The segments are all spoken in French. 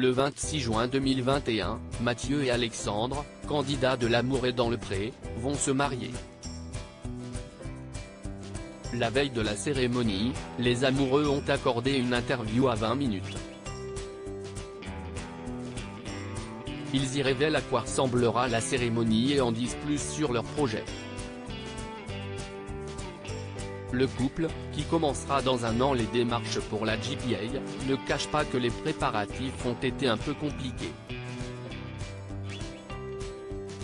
Le 26 juin 2021, Mathieu et Alexandre, candidats de L'amour est dans le pré, vont se marier. La veille de la cérémonie, les amoureux ont accordé une interview à 20 minutes. Ils y révèlent à quoi ressemblera la cérémonie et en disent plus sur leur projet. Le couple, qui commencera dans un an les démarches pour la GPA, ne cache pas que les préparatifs ont été un peu compliqués.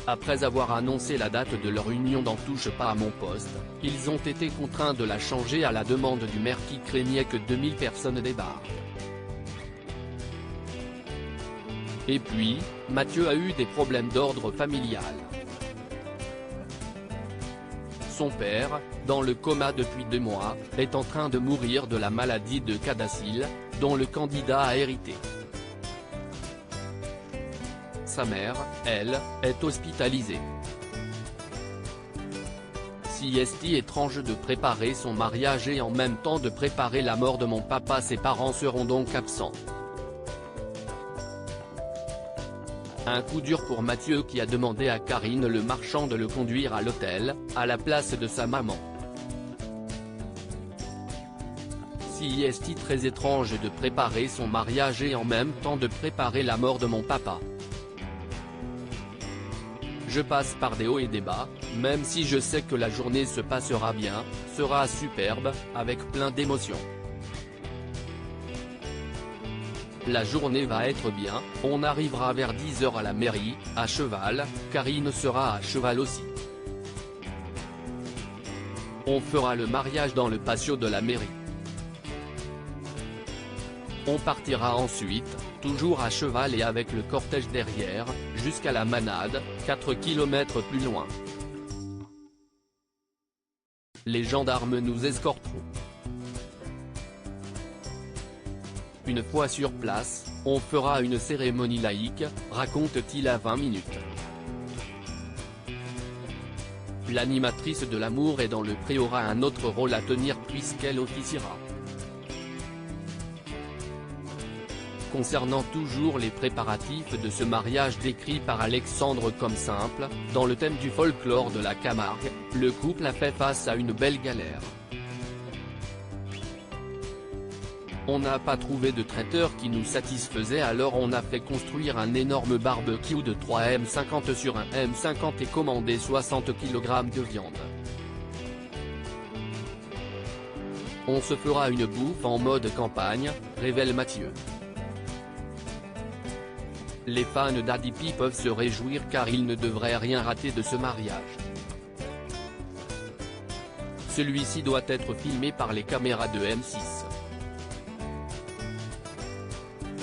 Après avoir annoncé la date de leur union dans Touche pas à mon poste, ils ont été contraints de la changer à la demande du maire qui craignait que 2000 personnes débarquent. Et puis, Mathieu a eu des problèmes d'ordre familial. Son père, dans le coma depuis 2 mois, est en train de mourir de la maladie de Cadacil, dont le candidat a hérité. Sa mère, elle, est hospitalisée. Si est étrange de préparer son mariage et en même temps de préparer la mort de mon papa, ses parents seront donc absents. Un coup dur pour Mathieu qui a demandé à Karine Le Marchand de le conduire à l'hôtel, à la place de sa maman. Si est très étrange de préparer son mariage et en même temps de préparer la mort de mon papa. Je passe par des hauts et des bas, même si je sais que la journée se passera bien, sera superbe, avec plein d'émotions. La journée va être bien, on arrivera vers 10 h à la mairie, à cheval, Karine sera à cheval aussi. On fera le mariage dans le patio de la mairie. On partira ensuite, toujours à cheval et avec le cortège derrière, jusqu'à la Manade, 4 km plus loin. Les gendarmes nous escorteront. Une fois sur place, on fera une cérémonie laïque, raconte-t-il à 20 minutes. L'animatrice de L'amour est dans le pré aura un autre rôle à tenir puisqu'elle officiera. Concernant toujours les préparatifs de ce mariage décrit par Alexandre comme simple, dans le thème du folklore de la Camargue, le couple a fait face à une belle galère. On n'a pas trouvé de traiteur qui nous satisfaisait, alors on a fait construire un énorme barbecue de 3 M50 sur un M50 et commandé 60 kg de viande. On se fera une bouffe en mode campagne, révèle Mathieu. Les fans d'Adipi peuvent se réjouir car ils ne devraient rien rater de ce mariage. Celui-ci doit être filmé par les caméras de M6.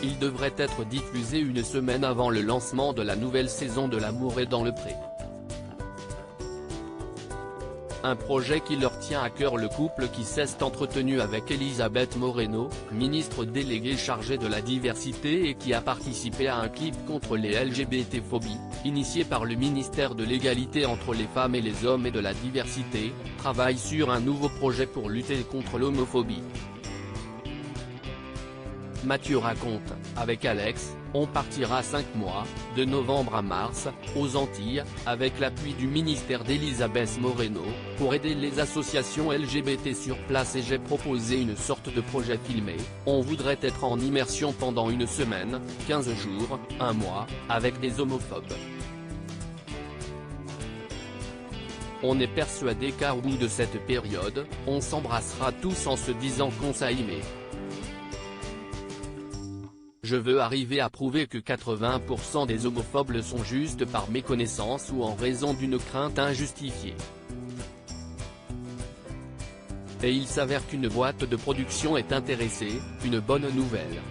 Il devrait être diffusé une semaine avant le lancement de la nouvelle saison de L'amour est dans le pré. Un projet qui leur tient à cœur, le couple qui s'est entretenu avec Elisabeth Moreno, ministre déléguée chargée de la diversité et qui a participé à un clip contre les LGBT-phobies, initié par le ministère de l'égalité entre les femmes et les hommes et de la diversité, travaille sur un nouveau projet pour lutter contre l'homophobie. Mathieu raconte, avec Alex, on partira 5 mois, de novembre à mars, aux Antilles, avec l'appui du ministère d'Elisabeth Moreno, pour aider les associations LGBT sur place et j'ai proposé une sorte de projet filmé, on voudrait être en immersion pendant une semaine, 15 jours, 1 mois, avec des homophobes. On est persuadé qu'au bout de cette période, on s'embrassera tous en se disant qu'on s'est aimé. Je veux arriver à prouver que 80% des homophobes le sont juste par méconnaissance ou en raison d'une crainte injustifiée. Et il s'avère qu'une boîte de production est intéressée, une bonne nouvelle.